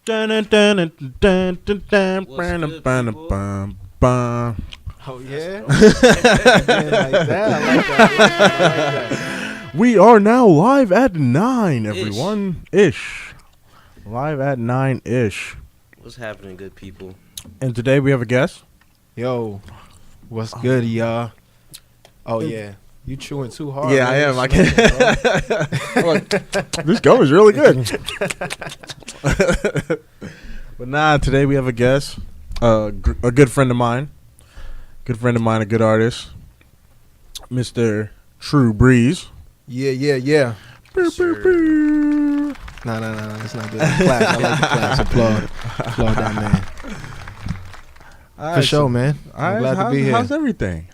Oh yeah. Like that. I like that. We are now live at 9, everyone. Ish. Live at 9-ish. What's happening, good people? And today we have a guest. Yo, what's good, y'all? Oh yeah, you chewing too hard. Yeah, man. I am. You I smoking, can't. This gum is really good. But nah, today we have a guest. A good friend of mine. A good artist. Mr. Tru Breeze. Yeah. Sure. Nah. It's not good. Clap. I like the claps. Applaud that man. For sure, man. I'm glad to be here. How's everything?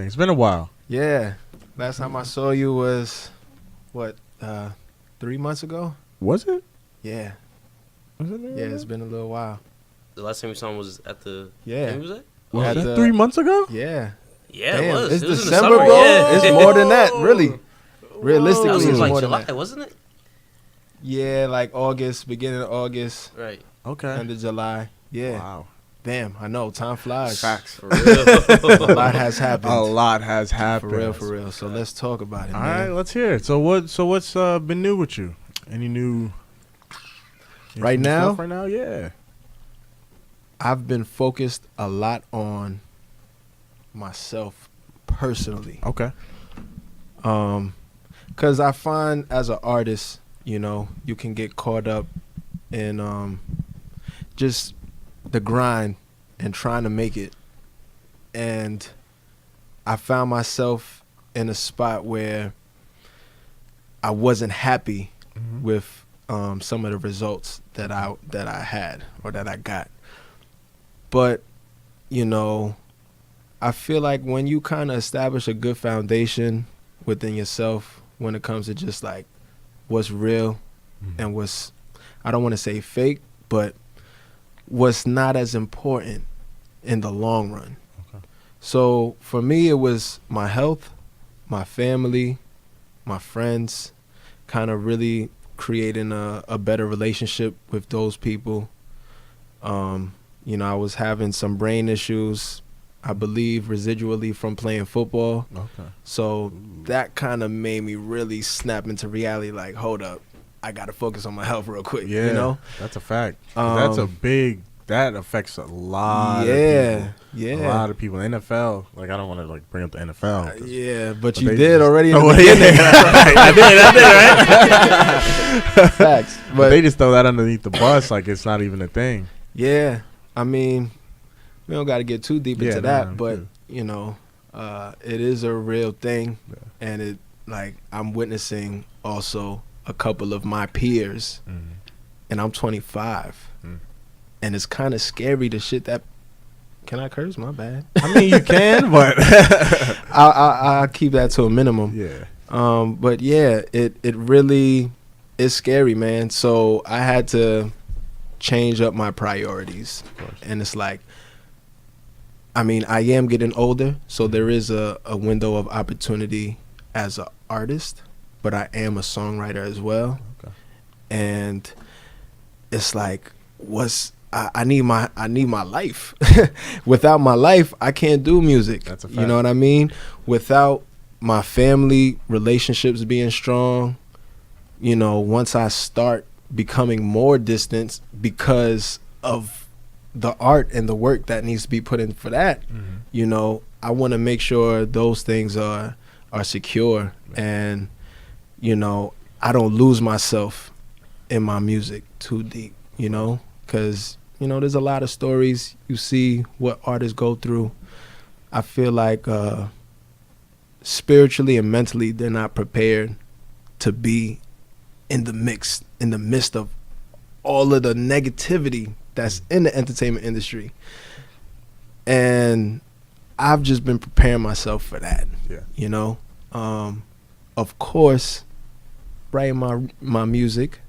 It's been a while. Yeah. Last time I saw you was, what, 3 months ago? Was it? Yeah. Was it? Yeah, it's been a little while. The last time we saw him was at the. Yeah. When was that? Was At that the- 3 months ago? Yeah. Yeah, Damn, it was. it's It was in the December, summer, bro. yeah. It's more than that, really. Realistically, That was it's in like more July, than that. wasn't it? Yeah, like August, beginning of August, Right. Okay. end of July. Yeah. Wow. Damn, I know. Time flies. Facts. For real. A lot has happened. A lot has happened. For real. So let's talk about it, All man. right, let's hear it. So what's been new with you? Any new Right now? stuff right now? Yeah. I've been focused a lot on myself personally. Okay. Because I find as an artist, you know, you can get caught up in just the grind and trying to make it. And I found myself in a spot where I wasn't happy with some of the results that I had or that I got. But, you know, I feel like when you kind of establish a good foundation within yourself when it comes to just like what's real and what's, I don't want to say fake, but what's not as important in the long run. Okay. So for me, it was my health, my family, my friends, kind of really creating a better relationship with those people. You know, I was having some brain issues, I believe residually from playing football. Okay. So that kind of made me really snap into reality, like, hold up, I got to focus on my health real quick, Yeah. you know? That's a fact. That affects a lot of Yeah, people. yeah. A lot of people. NFL, like, I don't want to like bring up the NFL. Yeah, but But you they did just- already in the Oh, yeah. beginning. I did, right? Facts. But they just throw that underneath the bus like it's not even a thing. Yeah, I mean, we don't got to get too deep Yeah, into no, that, no, but too. you know, it is a real thing, Yeah. and it like I'm witnessing also a couple of my peers, and I'm 25, and it's kind of scary the shit that. Can I curse? My bad. I mean, you can, but I'll keep that to a minimum. yeah. But yeah, it really is scary, man. So I had to change up my priorities, and it's like, I mean, I am getting older, so there is a window of opportunity as an artist, but I am a songwriter as well. Okay. And it's like, I need my life. Without my life, I can't do music. That's a You fact. know what I mean? Without my family relationships being strong, you know, once I start becoming more distant because of the art and the work that needs to be put in for that, you know, I want to make sure those things are secure, and you know, I don't lose myself in my music too deep, you know, because you know, there's a lot of stories you see what artists go through. I feel like spiritually and mentally they're not prepared to be in the midst of all of the negativity that's in the entertainment industry. And I've just been preparing myself for that. Yeah. You know, of course, writing my music,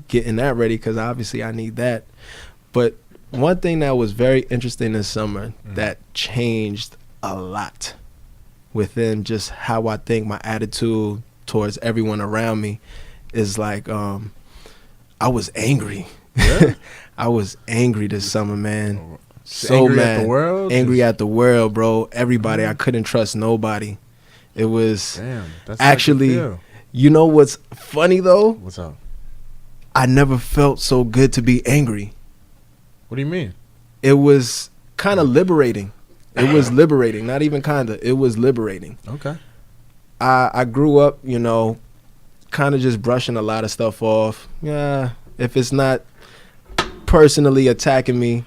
getting that ready, because obviously I need that. But one thing that was very interesting this summer that changed a lot within just how I think, my attitude towards everyone around me, is like I was angry. Yeah. I was angry this summer, man. Oh, So angry mad. at the world. Angry at the world, bro. Everybody. I couldn't trust nobody. It was Damn. That's actually. how you feel. You know what's funny though? What's up? I never felt so good to be angry. What do you mean? It was kind of liberating. It was liberating. Not even kind of. It was liberating. Okay. I grew up, you know, kind of just brushing a lot of stuff off. Yeah, if it's not personally attacking me,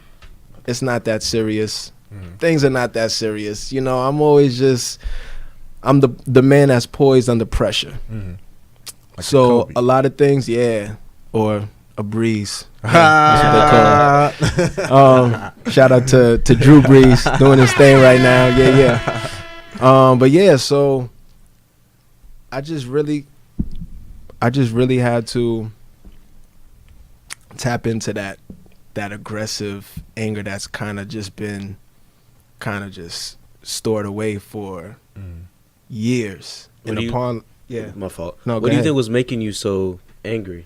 it's not that serious. Things are not that serious. You know, I'm always just, I'm the man that's poised under pressure. Like So a lot of things, yeah, or a breeze. Yeah, that's what they call it. Shout out to Tru Breeze doing his thing right now. Yeah. But yeah, so I just really had to tap into that aggressive anger that's kind of just been just stored away for years. What do you- Yeah. My fault. No, go What do you ahead. think was making you so angry?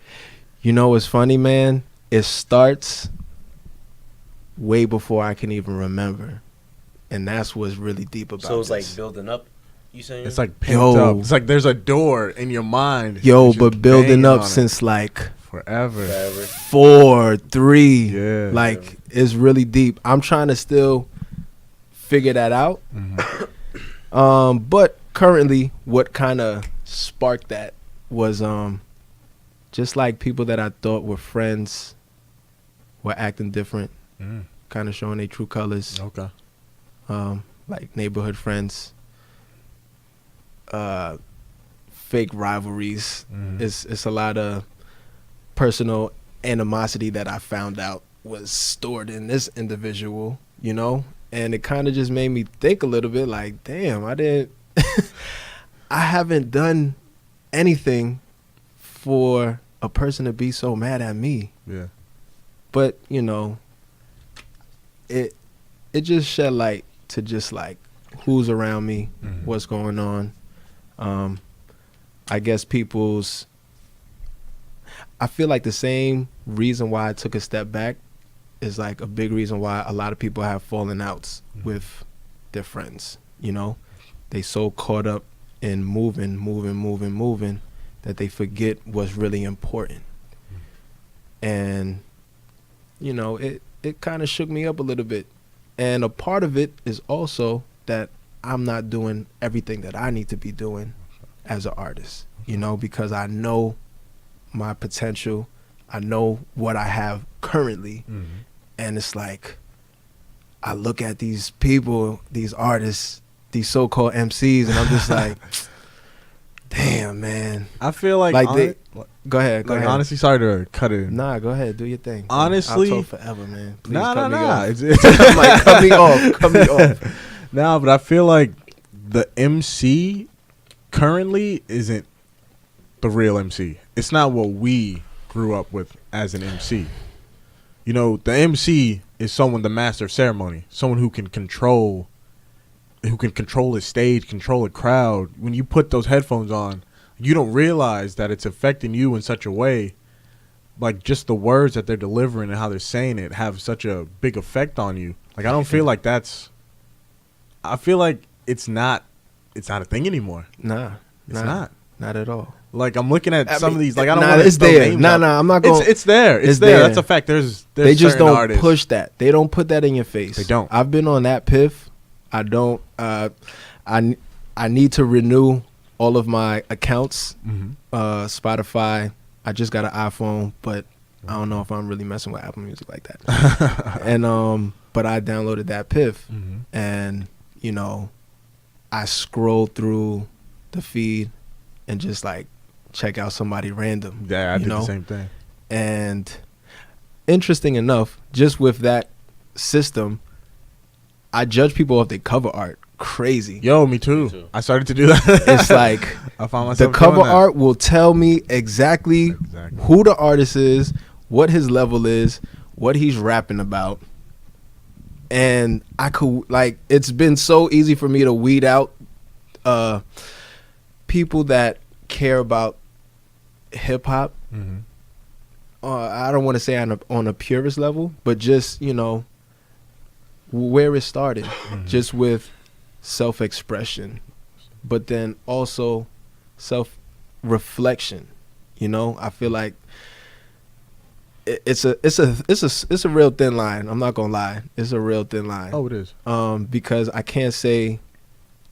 You know what's funny, man? It starts way before I can even remember. And that's what's really deep about So it's like this. building up. You saying? It's like pimped Yo. up. It's like there's a door in your mind. Yo, You're just but building banging up on it since like forever. Forever. 4, 3. Yeah. Like it's really deep. I'm trying to still figure that out. But currently what kind of sparked that was just like people that I thought were friends were acting different, kind of showing their true colors. Okay. Like neighborhood friends, fake rivalries. It's a lot of personal animosity that I found out was stored in this individual, you know? And it kind of just made me think a little bit like, damn, I haven't done anything for a person to be so mad at me. Yeah. But, you know, it just shed light to just like who's around me, what's going on. I guess I feel like the same reason why I took a step back is like a big reason why a lot of people have fallen outs with their friends, you know? They so caught up in moving that they forget what's really important. And, you know, it kind of shook me up a little bit. And a part of it is also that I'm not doing everything that I need to be doing as an artist, you know, because I know my potential. I know what I have currently. And it's like, I look at these people, these artists, these so-called MCs, and I'm just like, damn, man. I feel like, Go ahead. honestly, sorry to cut it. Nah, go ahead. Do your thing. Honestly, I'll talk forever, man. Please Nah. cut me off. It's I'm like, cut me off. Nah, but I feel like the MC currently isn't the real MC. It's not what we grew up with as an MC. You know, the MC is someone, the master of ceremony, someone who can control his stage, control a crowd. When you put those headphones on, you don't realize that it's affecting you in such a way. Like, just the words that they're delivering and how they're saying it have such a big effect on you. Like, I don't feel like I feel like it's not a thing anymore. Nah. It's not. Not at all. Like, I'm looking at some of these. Like, I don't nah, want to it's there. Nah, I'm not going. It's there. It's there. That's a fact. There's they just certain don't artists. push that. They don't put that in your face. They don't. I've been on that piff. I don't. I need to renew all of my accounts. Spotify. I just got an iPhone, but I don't know if I'm really messing with Apple Music like that. And but I downloaded that piff, and you know, I scrolled through the feed and just like check out somebody random. Yeah, I did the same thing. And interesting enough, just with that system, I judge people off their cover art. Crazy. Yo, me too. I started to do that. It's like I found the myself cover doing that. art will tell me exactly who the artist is, what his level is, what he's rapping about. And I could, like, it's been so easy for me to weed out people that care about hip hop I don't want to say on a purist level, but just, where it started, just with self-expression, but then also self-reflection. I feel like it's a real thin line. I'm not gonna lie, it's a real thin line. Oh, it is. Because I can't say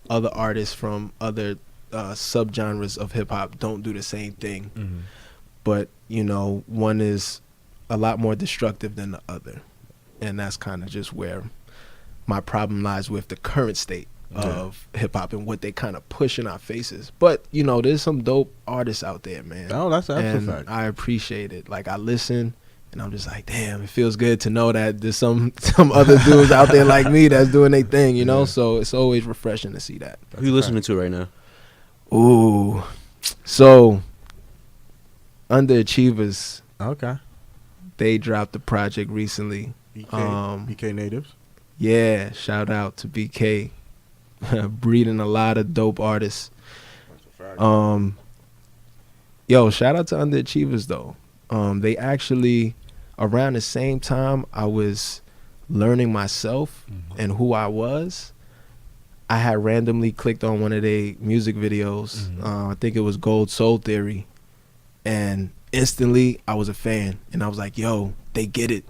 other artists from other subgenres of hip hop don't do the same thing, but one is a lot more destructive than the other, and that's kind of just where my problem lies with the current state of hip hop and what they kind of push in our faces. But there's some dope artists out there, man. Oh, that's a fact. I appreciate it. Like, I listen and I'm just like, damn, it feels good to know that there's some other dudes out there like me that's doing their thing, So it's always refreshing to see that. Who you listening to right now? Ooh, so Underachievers. Okay. They dropped the project recently. BK Natives. Yeah, shout out to BK, breeding a lot of dope artists. Yo, shout out to Underachievers though. They actually, around the same time I was learning myself and who I was, I had randomly clicked on one of their music videos. I think it was Gold Soul Theory, and instantly I was a fan, and I was like, yo, they get it.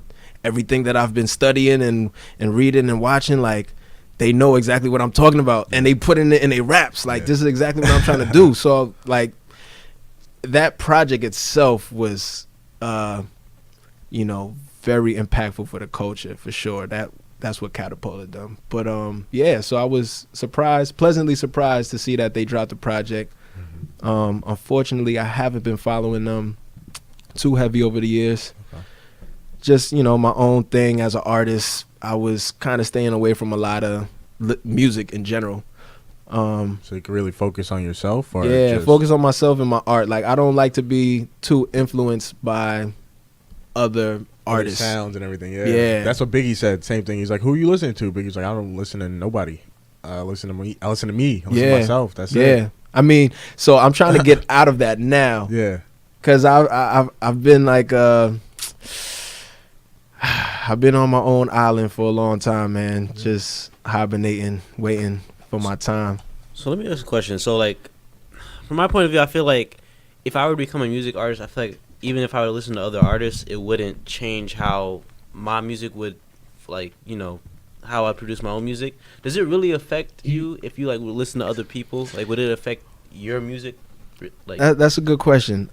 Everything that I've been studying and reading and watching, like, they know exactly what I'm talking about, and they put in it in their raps. Like, this is exactly what I'm trying to do. So, like, that project itself was, very impactful for the culture, for sure. That's what catapulted them. But, so I was pleasantly surprised to see that they dropped the project. Unfortunately, I haven't been following them too heavy over the years. Okay. Just, my own thing as an artist, I was kind of staying away from a lot of music in general. So you can really focus on yourself? Or focus on myself and my art. Like, I don't like to be too influenced by other artists. Sounds and everything, yeah. That's what Biggie said, same thing. He's like, who are you listening to? Biggie's like, I don't listen to nobody. I listen to me. I listen to myself. That's it. Yeah. I mean, so I'm trying to get out of that now. Yeah. Because I've been like, I've been on my own island for a long time, man. Just hibernating, waiting for my time. So let me ask a question. So, like, from my point of view, I feel like if I were to become a music artist, I feel like even if I were to listen to other artists, it wouldn't change how my music would, like, how I produce my own music. Does it really affect you if you, like, would listen to other people? Like, would it affect your music? Like, that's a good question.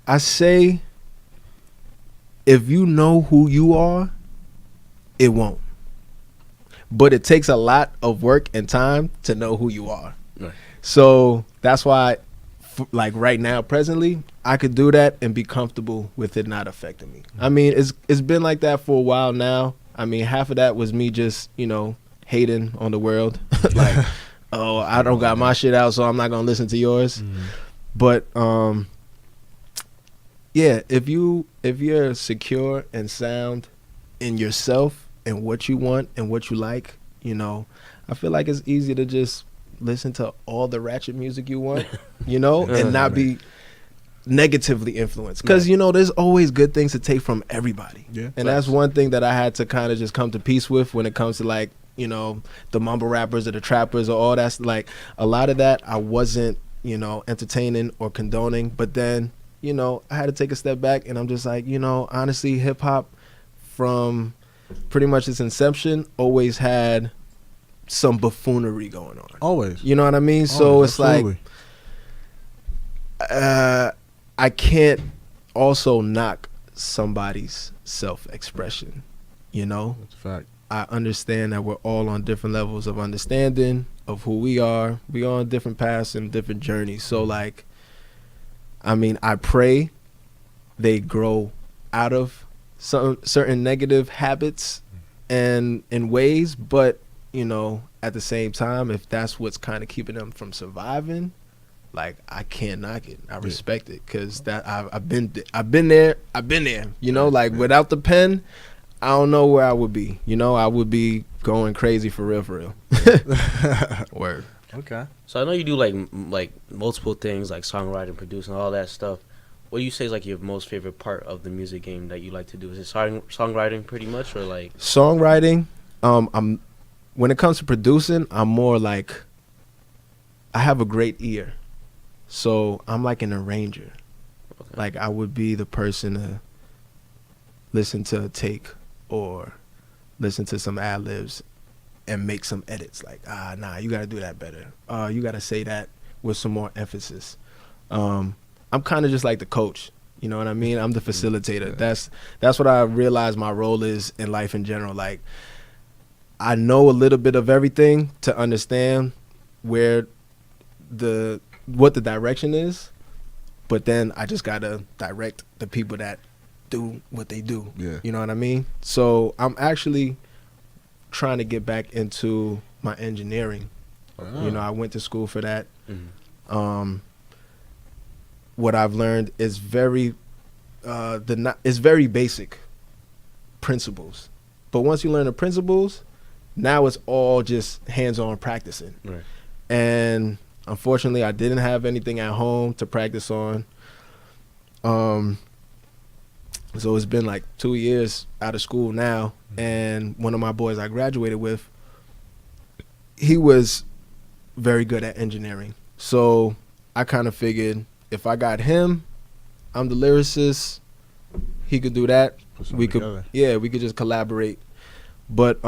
I say, if you know who you are, it won't. But it takes a lot of work and time to know who you are. Right. So that's why, like, right now, presently, I could do that and be comfortable with it not affecting me. I mean, it's been like that for a while now. I mean, half of that was me just, hating on the world. Like, oh, I don't got my shit out, so I'm not gonna listen to yours. But if you're secure and sound in yourself and what you want and what you like, I feel like it's easy to just listen to all the ratchet music you want, and not be negatively influenced. Because, there's always good things to take from everybody. Yeah. And that's one thing that I had to kind of just come to peace with when it comes to, like, the mumble rappers or the trappers or all that. Like, a lot of that I wasn't, entertaining or condoning. But then, I had to take a step back, and I'm just like, honestly, hip hop from pretty much its inception always had some buffoonery going on. Always. You know what I mean? So it's absolutely. Like, I can't also knock somebody's self-expression, That's a fact. I understand that we're all on different levels of understanding of who we are. We're on different paths and different journeys. So, like, I mean, I pray they grow out of some certain negative habits and ways, but, at the same time, if that's what's kind of keeping them from surviving, like, I can't knock it. I respect it, because that I've been there. Like, without the pen, I don't know where I would be. I would be going crazy for real. Word. Okay. So I know you do like multiple things, like songwriting, producing, all that stuff. what do you say is like your most favorite part of the music game that you like to do? Is it songwriting pretty much, or like Songwriting. I'm when it comes to producing, I'm more like I have a great ear, so I'm like an arranger. okay. Like I would be the person to listen to a take or listen to some ad libs and make some edits. Like nah, you gotta do that better. You gotta say that with some more emphasis. I'm kind of just like the coach. You know what I mean? I'm the facilitator. That's what I realize my role is in life in general. Like I know a little bit of everything to understand where what the direction is, but then I just gotta direct the people that do what they do. Yeah. You know what I mean? So I'm actually trying to get back into my engineering. You know, I went to school for that. Mhm. What I've learned is it's very basic principles, but once you learn the principles, now it's all just hands-on practicing. Right. And unfortunately, I didn't have anything at home to practice on. So it's been like 2 years out of school now, and one of my boys I graduated with, he was very good at engineering. So I kind of figured if I got him, I'm the lyricist, he could do that. We could just collaborate. But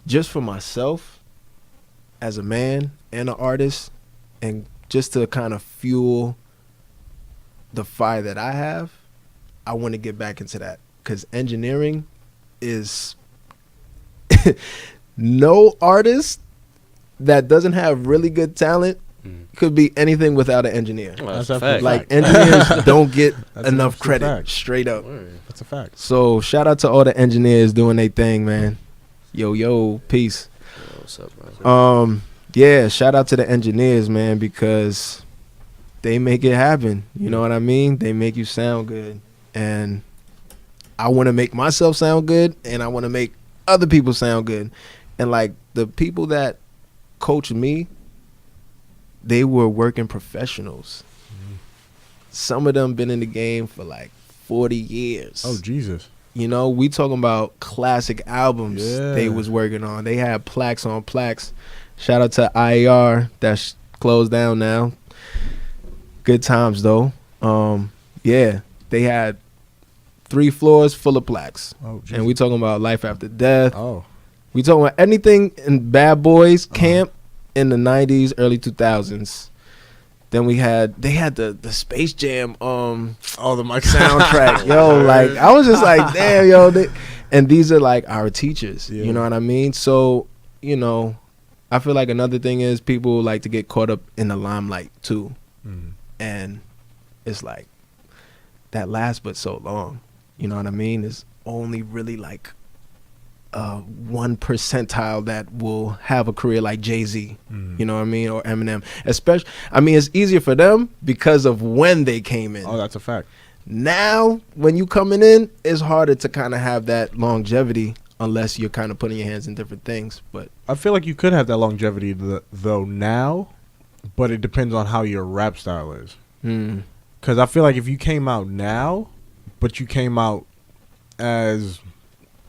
just for myself as a man and an artist, and just to kind of fuel the fire that I have, I want to get back into that, because engineering is no artist that doesn't have really good talent could be anything without an engineer. Well, that's That's a fact. Like engineers don't get That's enough an absolute credit, fact. straight up. Word. That's a fact. So shout out to all the engineers doing their thing, man. Yo, peace. Yo, what's up, bro? Yeah, shout out to the engineers, man, because they make it happen. You know what I mean? They make you sound good. And I want to make myself sound good, and I want to make other people sound good. And like the people that coach me, they were working professionals. Some of them been in the game for like 40 years. Oh, Jesus. You know, we talking about classic albums Yeah. they was working on. They had plaques on plaques. Shout out to IAR that's closed down now. Good times though. Yeah, they had 3 floors full of plaques. Oh, Jesus. And we talking about life after death. Oh. We talking about anything in Bad Boys Camp in the 90s, early 2000s. Then they had the Space Jam Oh, the mic soundtrack. Yo, like I was just like, damn, yo. And these are like our teachers. Yeah. You know what I mean? So, you know, I feel like another thing is people like to get caught up in the limelight too. And it's like that lasts but so long. You know what I mean? It's only really like 1 percentile that will have a career like Jay-Z, you know what I mean, or Eminem. Especially, I mean, it's easier for them because of when they came in. Oh, that's a fact. Now, when you coming in, it's harder to kind of have that longevity unless you're kind of putting your hands in different things. But I feel like you could have that longevity though now, but it depends on how your rap style is. Because I feel like if you came out now, but you came out as,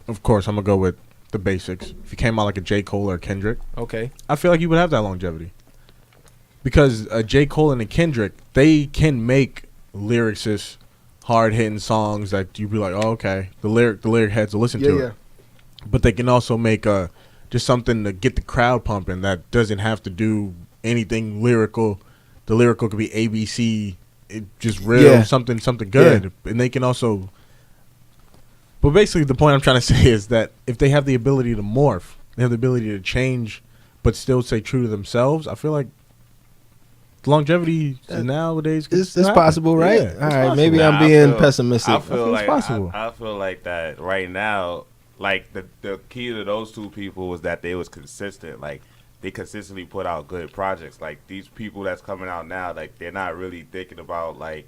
of course, I'm going to go with the basics. If you came out like a J. Cole or a Kendrick, okay, I feel like you would have that longevity. Because a J. Cole and a Kendrick, they can make lyricists, hard-hitting songs that you'd be like, oh, okay, the lyric heads will listen to it. But they can also make just something to get the crowd pumping that doesn't have to do anything lyrical. The lyrical could be ABC, just real, something good. And they can also... But basically the point I'm trying to say is that if they have the ability to morph, they have the ability to change, but still stay true to themselves, I feel like longevity nowadays it's possible, right? Yeah, all right, maybe I'm being pessimistic. I feel it's like possible. I feel like that right now. Like the key to those 2 people was that they was consistent. Like they consistently put out good projects. Like these people that's coming out now, like they're not really thinking about like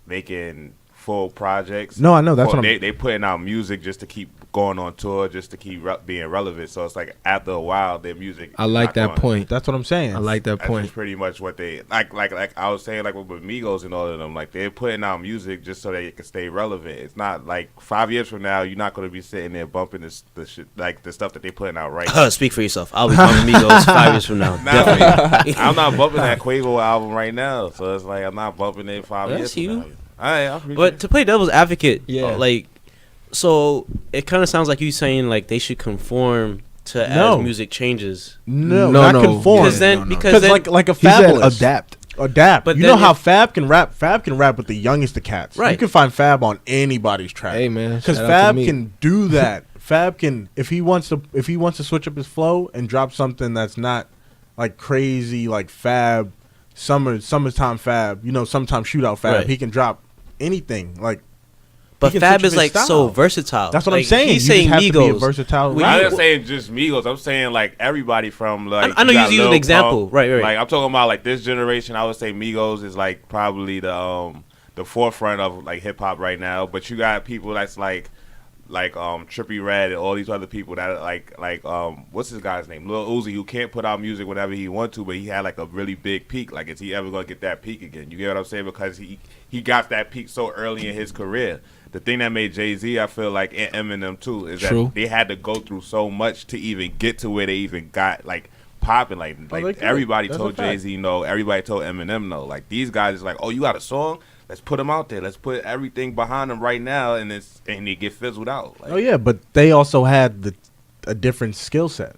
making full projects. No, I know, that's what they putting out music just to keep going on tour, just to keep being relevant. So it's like after a while, their music. I like that point. That's what I'm saying. I like that That's point. just pretty much what they like I was saying, like with Migos and all of them, like they're putting out music just so they can stay relevant. It's not like 5 years from now you're not going to be sitting there bumping the shit, like the stuff that they're putting out right now. Speak for yourself. I'll be bumping Migos 5 years from now. Definitely. I'm not bumping that Quavo album right now, so it's like I'm not bumping it 5 years That's from you. now. I appreciate But it. to play devil's advocate, Yeah. like, so it kind of sounds like you saying like they should conform to No. as music changes. no, No, not no. conform. Because then, no. because then, like a He said Fabulous. adapt. Adapt. But you then know how if- Fab can rap? Fab can rap with the youngest of cats. Right. You can find Fab on anybody's track. Hey man, Because shout out to Fab me. can do that. Fab can, if he wants to switch up his flow and drop something that's not like crazy, like Fab, summertime Fab, summertime shootout Fab. Right. He can drop anything. Like, but he can Fab switch is his like style. so versatile. That's what Like, I'm saying. He's You saying just have to be a Migos. versatile. When I'm you- not saying just Migos. I'm saying like everybody from like. I know you you're got using an Lil example. Pump. Right. Like I'm talking about like this generation. I would say Migos is like probably the forefront of like hip hop right now. But you got people that's like Trippie Redd and all these other people that are like what's his guy's name? Lil Uzi, who can't put out music whenever he wants to, but he had like a really big peak. Like, is he ever gonna get that peak again? You get what I'm saying? Because he got that peak so early in his career. The thing that made Jay-Z, I feel like, and Eminem too, is True. that they had to go through so much to even get to where they even got like popping. Like they could. everybody That's told a fact. Jay-Z no, everybody told Eminem no. Like these guys is like, oh, you got a song? Let's put them out there. Let's put everything behind them right now, and they get fizzled out. Like, Oh yeah, but they also had a different skill set.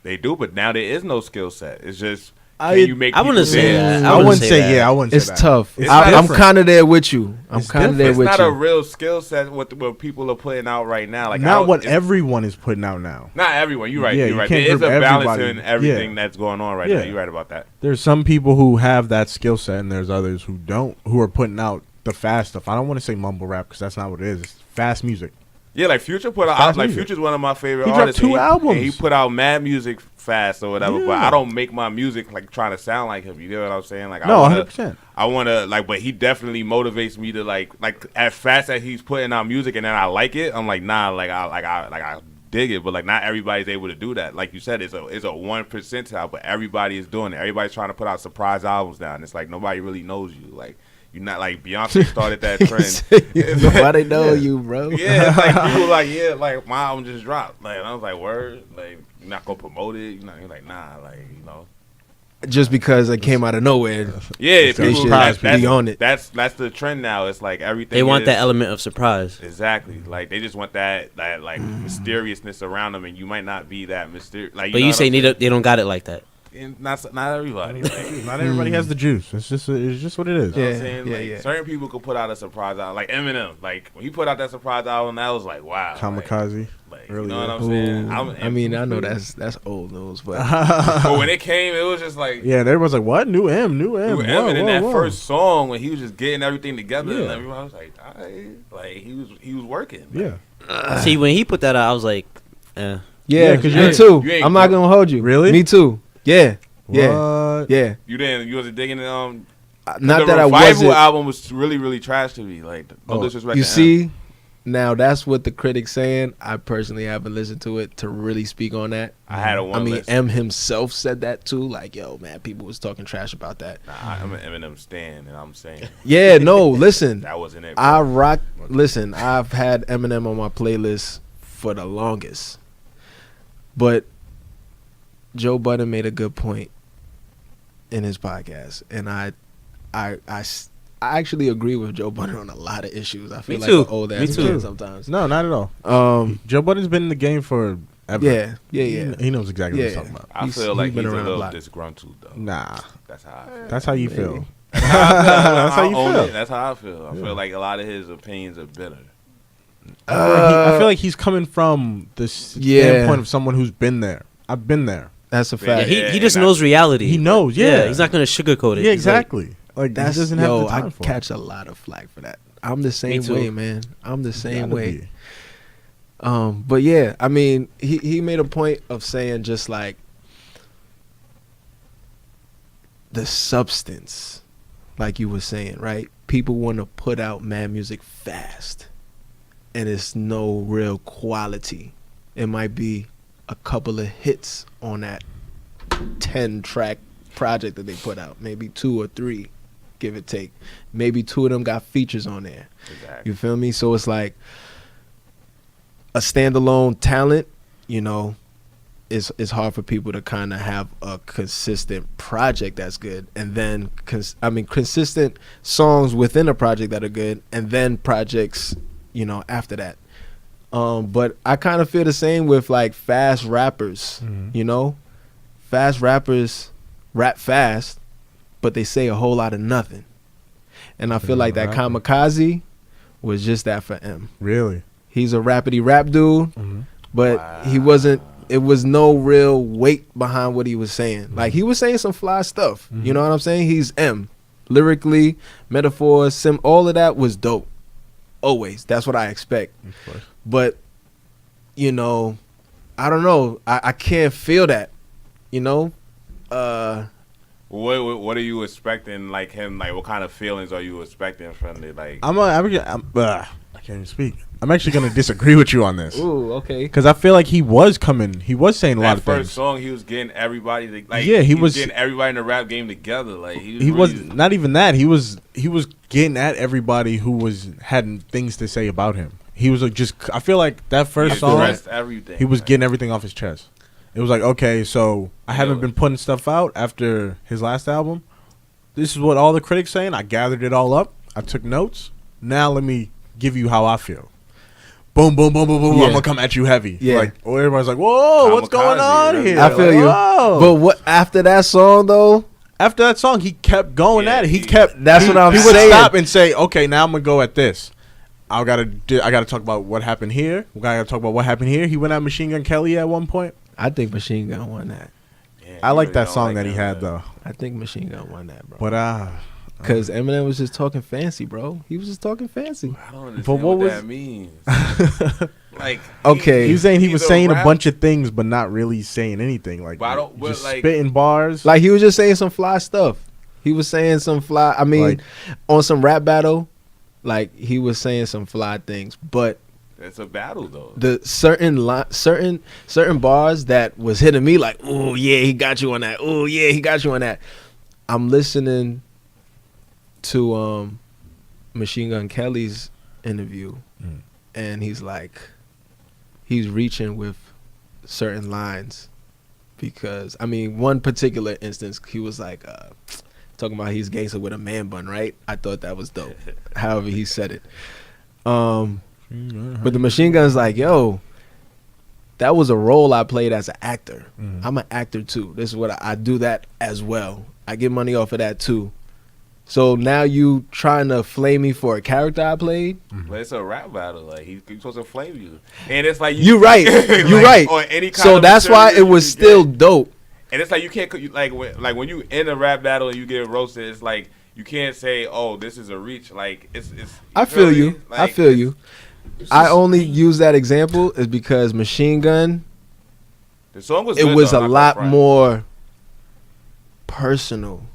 they do, but now there is no skill set. It's just I- can you make I wouldn't people say dance? that. I wouldn't say that. yeah. I wouldn't It's say that. tough. It's I'm different. kind of there with you. I'm It's kind of there It's with not you. a real skill set what people are putting out right now. Like Not what it's- everyone is putting out now. Not everyone. You're right. Yeah, You're you right. can't There is a group balance everybody. in everything Yeah. that's going on right Yeah. now. You're right about that. There's some people who have that skill set, and there's others who don't, who are putting out the fast stuff. I don't want to say mumble rap because that's not what it is. It's fast music. Yeah, like Future put out. Fast Like music. Future's one of my favorite He dropped artists. 2 and albums. and he put out mad music fast or whatever. But Yeah. I don't make my music like trying to sound like him. You know what I'm saying? Like No, I wanna, 100%. I want to like, but he definitely motivates me to like as fast as he's putting out music and then I like it. I'm like nah, I dig it, but like not everybody's able to do that. Like you said, it's a 1 percentile, but everybody is doing it. Everybody's trying to put out surprise albums now, and it's like nobody really knows you. Like you're not like Beyonce started that trend. Nobody know you, bro. Yeah, it's like people like like my album just dropped. Like and I was like, word, like you're not gonna promote it. You're like nah, like Just because it came out of nowhere. Yeah, They people should that's, be on it. That's the trend now. It's like everything. They want is- that element of surprise. Exactly. Like they just want that like mysteriousness around them, and you might not be that mysterious. Like, But know you what say I'm saying? they don't got it like that. And not everybody. Like, Not everybody has the juice. It's just what it is. You know what Yeah, I'm saying? yeah, Like, yeah. certain people could put out a surprise album, like Eminem. Like when he put out that surprise album, that was like wow. Kamikaze. Like, Earlier. you know what I'm saying? Ooh, I mean, I know that's old news, but but when it came, it was just like Yeah, there was like what new M. Who Whoa, Emin in whoa, that whoa. first song when he was just getting everything together and Yeah. everyone was like, all right. Like he was working. Yeah. See, when he put that out, I was like, eh. yeah, Yeah, 'cause me you too. you ain't I'm not gonna hold you. Really? Me too. Yeah, yeah, What? yeah. You wasn't digging it. Not the that I Revival wasn't. album was really, really trash to me. Like, no Oh, disrespect. you to him. see, now that's what the critics saying. I personally haven't listened to it to really speak on that. I had a one. I mean, listen. M himself said that too. Like, yo, man, people was talking trash about that. Nah, I'm an Eminem stan, and I'm saying Yeah, no, listen, that wasn't it. I rock. Listen, I've had Eminem on my playlist for the longest, but Joe Budden made a good point in his podcast, and I actually agree with Joe Budden on a lot of issues. I feel Me like too. an old Me ass too. man sometimes. No, not at all. Joe Budden's been in the game for ever. Yeah. He knows exactly what he's Yeah. talking about. I he's- feel like he's he's been a around a little lot. disgruntled though. Nah, That's how I feel. that's how you Maybe. feel. That's That's how you I'll own feel. it. That's how I feel. I Yeah. feel like a lot of his opinions are bitter. I feel like he's coming from the Yeah. standpoint of someone who's been there. I've been there. That's a Yeah, Yeah, fact. he just and knows reality. He knows. Yeah, he's not gonna sugarcoat it. Yeah, He's like, exactly. Like That's he doesn't have the I time for catch a lot of flack for that. I'm the same too. way, man. I'm the it. same Gotta way. be. But yeah, I mean, he made a point of saying just like the substance, like you were saying, right? people want to put out mad music fast, and it's no real quality. It might be a couple of hits on that 10-track project that they put out, maybe 2 or 3, give or take. Maybe 2 of them got features on there. Exactly. You feel me? So it's like a standalone talent, you know, it's hard for people to kind of have a consistent project that's good, and then consistent songs within a project that are good, and then projects, you know, after that. But I kind of feel the same with like fast rappers. You know, fast rappers rap fast, but they say a whole lot of nothing. And I feel like that Kamikaze was just that for M. Really? He's a rappity rap dude, but he wasn't. It was no real weight behind what he was saying. Like, he was saying some fly stuff. You know what I'm saying? He's M. Lyrically, metaphors, all of that was dope. Always. That's what I expect. But, you know, I don't know. I can't feel that, you know? What are you expecting, like, him, like, what kind of feelings are you expecting from it? Like, I can't even speak. I'm actually going to disagree with you on this. Ooh, okay. Because I feel like he was saying a lot of things. That first song, he was getting everybody, he was getting everybody in the rap game together. Like, he was not even that. He was getting at everybody who had things to say about him. He was I feel like that first song, everything. he was getting everything off his chest. It was like, okay, so I haven't been putting stuff out after his last album. This is what all the critics saying. I gathered it all up. I took notes. Now let me give you how I feel. Boom, boom, boom, boom, boom. Yeah. I'm gonna come at you heavy. Yeah. Like, everybody's like, whoa, what's going on Kamikaze, here? I feel you. Whoa. But what after that song, though? After that song, he kept going at it. He That's what I'm He saying. would stop and say, okay, now I'm gonna go at this. I gotta talk about what happened here. We gotta talk about what happened here. He went at Machine Gun Kelly at one point. I think Machine Gun won that. Yeah, I like really that don't song like that he him, had man. though. I think Machine Gun won that, bro. But Because Eminem was just talking fancy, bro. He was just talking fancy. I don't understand But what what was- that means. Like, Okay. he was saying he was he's saying a rap- bunch of things, but not really saying anything. Like, But I don't- but, just like- spitting bars. Like, he was just saying some fly stuff. He was saying some fly. I mean, Like- on some rap battle, like, he was saying some fly things. But it's a battle though. the certain bars that was hitting me like, oh yeah, he got you on that. Oh yeah, he got you on that. I'm listening to Machine Gun Kelly's interview, and he's reaching with certain lines, because I mean, one particular instance, he was like talking about he's gangster with a man bun, right? I thought that was dope. However he said it. But the Machine Gun's like, yo, that was a role I played as an actor. I'm an actor too. This is what I do that as well. I get money off of that too. So now you trying to flame me for a character I played? But it's a rap battle. Like, he's supposed to flame you, and it's like You right. You like, right. on any kind So of that's why it material was you get. still dope. And it's like you can't like when you in a rap battle and you get roasted. It's like you can't say, "Oh, this is a reach." Like it's. I feel me? you. I Like, feel you. I only use that example is because Machine Gun, The song was. it good, was though, a not gonna lot front. more personal.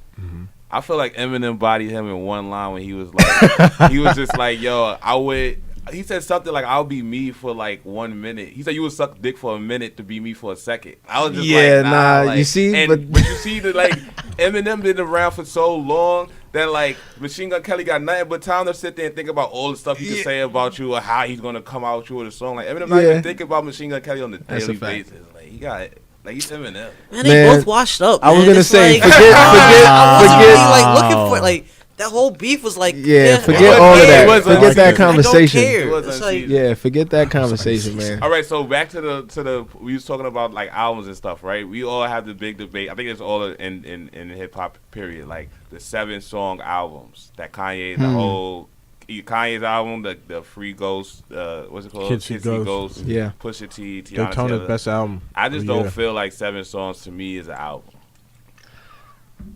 I feel like Eminem bodied him in one line when he was like, he was just like, "Yo, I would." He said something like, "I'll be me for like 1 minute." He said, "You would suck dick for a minute to be me for a second." I was just Yeah, like, nah, like, you see, and, but- but you see that like Eminem been around for so long that like Machine Gun Kelly got nothing but time to sit there and think about all the stuff he can say about you or how he's gonna come out with you with a song. Like Eminem not Yeah. even thinking about Machine Gun Kelly on a That's a daily fact. basis. Like he got. Like he's Eminem. Man, they Man, both washed up. I was man. gonna It's say, like, forget- I wasn't forget- really, like looking for like that whole beef was like Yeah, forget was- all of it that. was Forget unseasoned. that conversation. I don't care. It was It's like, unseasoned. Yeah, forget that conversation, man. All right, so back to the we was talking about like albums and stuff, right? We all have the big debate. I think it's all in hip hop period, like the 7-song albums that Kanye, the whole Kanye's album, the Free Ghost, what's it called? Kids See Ghosts. Yeah. Pusha T, Tiana Daytona's Taylor. best album. I just of the don't year. feel like 7 songs to me is an album.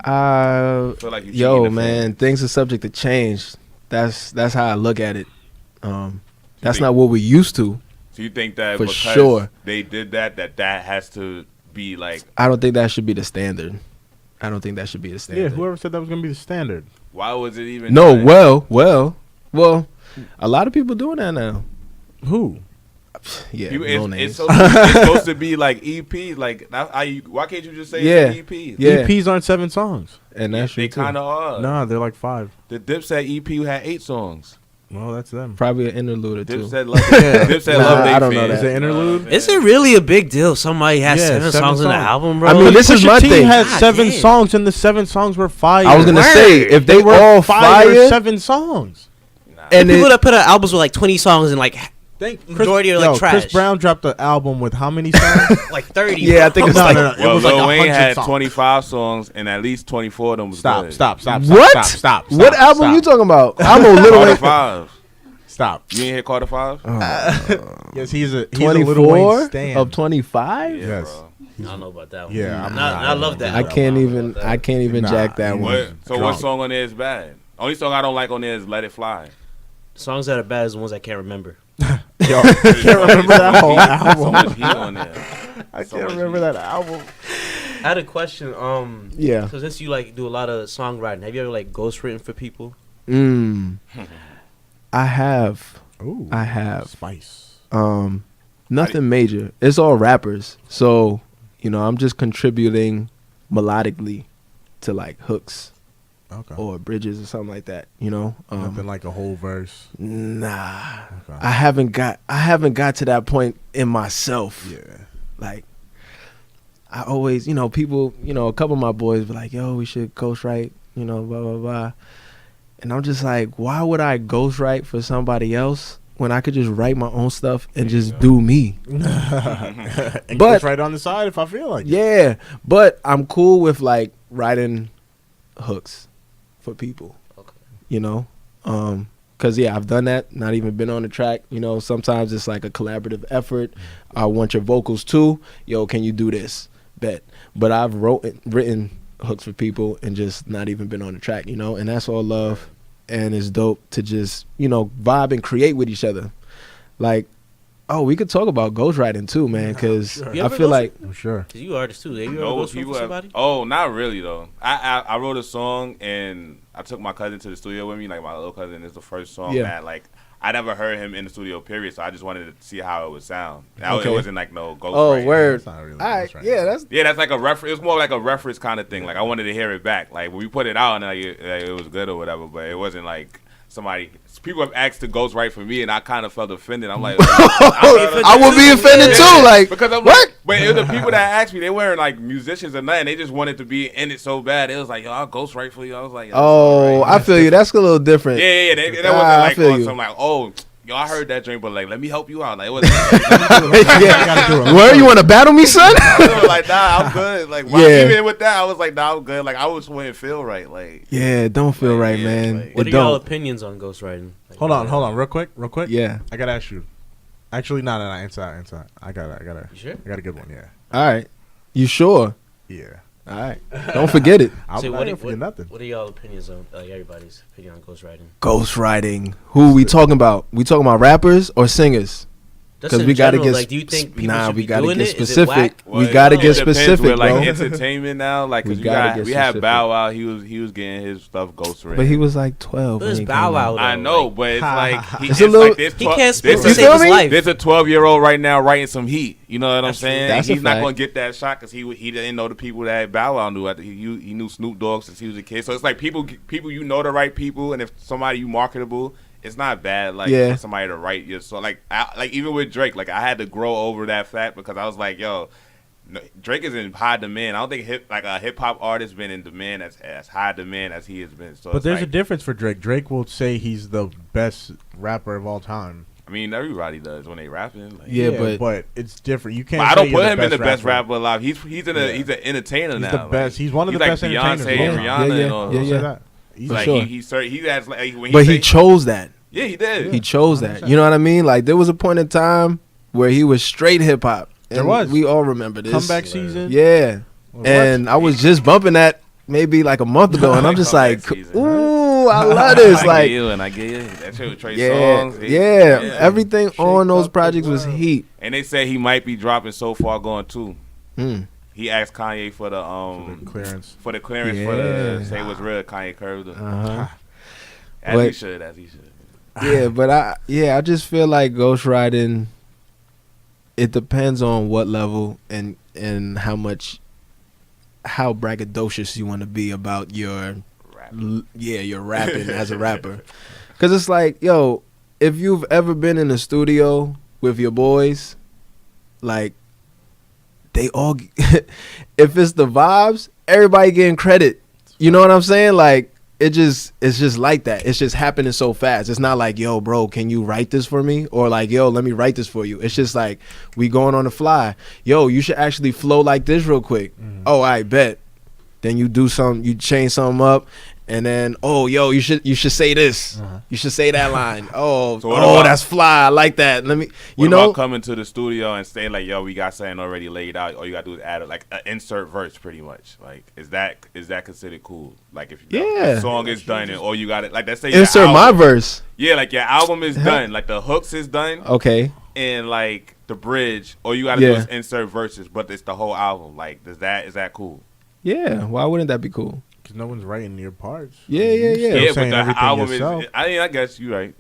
I feel like you're yo, cheating the man, fans. things are subject to change. That's how I look at it. That's think- not what we used to. So you think that For because sure. they did that has to be like I don't think that should be the standard. I don't think that should be the Yeah, standard. whoever said that was gonna be the standard. Why was it even? No, done? well, a lot of people doing that now. Who? Yeah, It's, no it's, names. it's supposed to be like EPs. Like, why can't you just say Yeah. it's EPs? Yeah. EPs aren't 7 songs. And that's They true, kind too. of are. Nah, they're like 5. The Dipset EP had 8 songs. Well, that's them. Probably an interlude or two. Dipset love. Yeah. Dipset Nah, love. I don't know fans. that. Is it interlude? Is it really a big deal? Somebody has Yeah, 7 7 songs in the songs. album, bro. I mean, this is Pusha my T thing. had God 7 damn. songs, and the 7 songs were fire. I was gonna say if they were all fire, 7 songs. and people it, that put out albums with like 20 songs and like majority are like trash. Chris Brown dropped the album with how many songs? like 30. yeah, I think it's No, like no, no. Well, It was like Lil Wayne 100 had songs. 25 songs, and at least 24 of them was Stop, good. stop, stop, what? stop. What album you talking about? I'm on Little Carter Wayne. 5. Stop. You ain't hear Carter 5? Yes, he's a Little 24 Wayne stan. of 25. Yeah, Yes. bro. I don't know about that one. Yeah, I'm I love that. I one. can't don't know even. about that. I can't even Nah, jack that he one. What? So what Drunk. song on there is bad? Only song I don't like on there is Let It Fly. Songs that are bad is the ones I can't remember. Yo, I can't remember that whole So album. much heat on there. I So can't much remember heat. that album. I had a question. Yeah. So since you like do a lot of songwriting, have you ever like ghostwritten for people? I have. Ooh, I have. Spice. Nothing major. It's all rappers. So, I'm just contributing melodically to like hooks Okay. or bridges or something like that, Nothing like a whole verse. Nah. Okay. I haven't got to that point in myself. Yeah. Like I always, people, a couple of my boys be like, "Yo, we should ghostwrite," blah blah blah. And I'm just like, why would I ghostwrite for somebody else when I could just write my own stuff and just do me? And But- it's right on the side if I feel like it. Yeah, but I'm cool with like writing hooks for people. Okay. Cause I've done that. Not even been on the track. Sometimes it's like a collaborative effort. I want your vocals too. Yo, can you do this? Bet. But I've written hooks for people and just not even been on the track. And that's all love, and it's dope to just vibe and create with each other. Like, oh, we could talk about ghostwriting too, man. Cause sure. You I ever feel ghost- like I'm sure. Cause you artists too. Have you ever No, ghostwritten people for have. somebody? Oh, not really though. I wrote a song and I took my cousin to the studio with me. Like my little cousin is the first song Yeah. that like I never heard him in the studio. Period. So I just wanted to see how it would sound. Okay. It wasn't like no ghost. oh writing. word. That's not really All right, ghostwriting. yeah, that's Yeah, that's like a reference. It's more like a reference kind of thing. Like I wanted to hear it back. Like when we put it out and it was good or whatever, but it wasn't like somebody. People have asked to ghostwrite for me, and I kind of felt offended. I'm like, I would be offended too. Like, because I'm what? like, but it was the people that asked me. They weren't like musicians or nothing. They just wanted to be in it so bad. It was like, yo, I'll ghostwrite for you. I was like, Oh, I feel you. That's a little different. yeah. That wasn't I like feel on you. some like, oh, yo, I heard that drink, but like, let me help you out. Like, it wasn't. I gotta do it. Where you want to battle me, son? I was like, nah, I'm good. Like, Yeah. even with that, I was like, nah, I'm good. Like, I was wouldn't feel right. Like, Yeah, it don't feel Like, right, yeah, man. like- What It are y'all don't. opinions on ghostwriting? Like, Hold on, real quick. Yeah. I gotta ask you. Actually, no, inside. I got You sure? a good one. Yeah, All right. You sure? yeah. All right. Don't forget it. I'm So not what, gonna forget nothing. what are y'all opinions on everybody's opinion on ghostwriting? Ghostwriting. Who we talking about? We talking about rappers or singers? Just 'Cause in we gotta general, get like, do you think people nah, should we be gotta doing get it? Is it specific. whack? We gotta get it depends specific, with, like bro. entertainment now. Like, We cause you gotta got get we had specific. Bow Wow. He was getting his stuff ghostwritten. But he was like 12. It when was he Bow came Wow, out. I though, know, like- but it's like It's a little- this He 12 can't spit this to is- save his me? life. There's a 12-year-old right now writing some heat. You know what I'm That's true. saying? That's a He's not fact. gonna get that shot because he didn't know the people that Bow Wow knew. He knew Snoop Dogg since he was a kid. So it's like people you know the right people, and if somebody you marketable, it's not bad. Like Yeah. for somebody to write your song. Like even with Drake, like I had to grow over that fact because I was like, yo. No, Drake is in high demand. I don't think a hip hop artist been in demand as high demand as he has been. So But it's there's a like, difference for Drake. Drake will say he's the best rapper of all time. I mean, everybody does when they rapping. Like, Yeah, but it's different. You can't. But I say don't you're put him in the best rapper alive. He's Yeah. he's an entertainer He's now. the Like, best. He's one of the like best entertainers. Beyonce of all and time. Rihanna Yeah, and all. yeah, Don't yeah. say that. He's For Like sure. he has like when But say, he chose that. Yeah, he did. He chose that. You know what I mean? Like there was a point in time where he was straight hip hop. There was. We all remember this. Comeback season. Yeah. What? And I was just bumping that maybe like a month ago, and I'm just like, Comeback season, ooh, I love this. I Like, get you and I get you. That shit with Trey yeah, Songz. yeah, everything Shake on those up the projects was world. heat. And they said he might be dropping So Far Gone too. Mm. He asked Kanye for the clearance. for Yeah. the say what's real. Kanye curved him. Uh-huh. As But- he should. Yeah, but I just feel like ghostwriting. It depends on what level and how braggadocious you want to be about your your rapping as a rapper. Because it's like, yo, if you've ever been in a studio with your boys, like, they all, if it's the vibes, everybody getting credit. You know what I'm saying? Like, it's just like that. It's just happening so fast. It's not like, yo, bro, can you write this for me? Or like, yo, let me write this for you. It's just like, we going on the fly. Yo, you should actually flow like this real quick. Oh, I bet. Then you you change something up. And then, oh, yo, you should say this. You should say that line. Oh, that's fly. I like that. Let me, What about coming to the studio and saying like, yo, we got something already laid out. All you gotta do is add like an insert verse, pretty much. Like, is that considered cool? Like, if the song is done and all you got it, like, let's say insert my verse. Yeah, like your album is done, like the hooks is done. Okay. And like the bridge, all you gotta do is insert verses, but it's the whole album. Like, is that cool? Yeah. Why wouldn't that be cool? Because no one's writing your parts. Yeah. Yeah, but the album is. I guess you're right.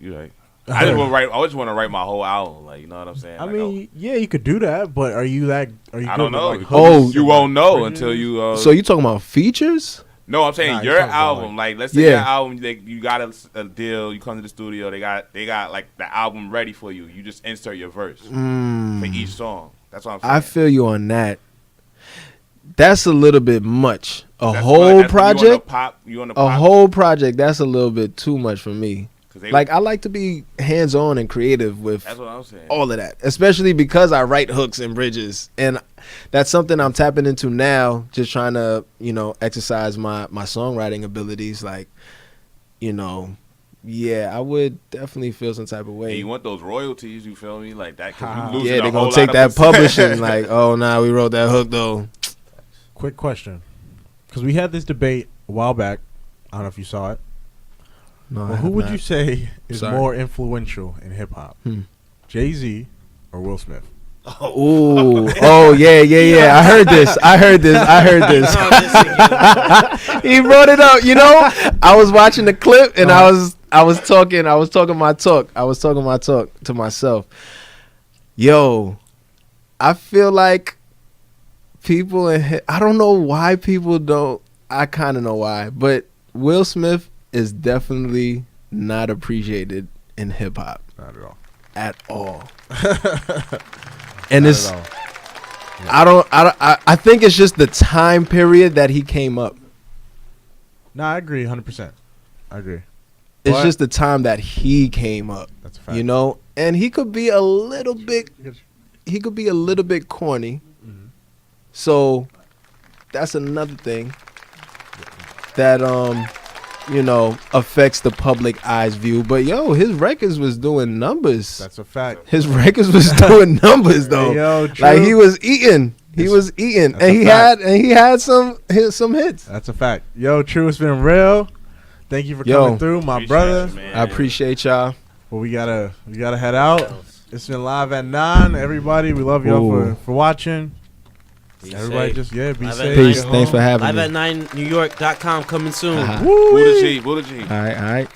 I just want to write my whole album. Like, you know what I'm saying? I like, mean, yeah, you could do that, but are you I good don't know. with, like, You won't know until you. So you talking about features? No, I'm saying your album. Like, let's say your album, you got a deal. You come to the studio. They got like the album ready for you. You just insert your verse for each song. That's what I'm saying. I feel you on that. That's a little bit much. A whole project. A whole project. That's a little bit too much for me. Like, I like to be hands-on and creative with that's what I'm saying. All of that, especially because I write hooks and bridges, and that's something I'm tapping into now. Just trying to, exercise my songwriting abilities. Like, I would definitely feel some type of way. And you want those royalties? You feel me? Like that? Yeah, they're gonna take that publishing. Like, oh, nah, we wrote that hook though. Quick question, because we had this debate a while back. I don't know if you saw it. No, who would you say is more influential in hip hop? Jay-Z or Will Smith? Oh, yeah. I heard this. He brought it up. I was watching the clip and I was talking my talk to myself. Yo, I feel like people I don't know why people don't. I kind of know why, but Will Smith is definitely not appreciated in hip hop. Not at all. At all. And it's, I think it's just the time period that he came up. No, I agree 100%. I agree. It's just the time that he came up. That's a fact. And he could be a little bit corny. Mm-hmm. So that's another thing that affects the public eye's view. But his records was doing numbers. That's a fact. His records was doing numbers though. Hey, yo, like he was eating. And he had some hits. That's a fact. Yo, Tru, it's been real. Thank you for coming through, my brother. I appreciate y'all. Well, we gotta head out. It's been live at 9. Everybody, we love y'all for watching. Everybody safe. Be Live safe. Peace. Thanks for having me. Live at 9newyork.com coming soon. Uh-huh. Buddha G. All right.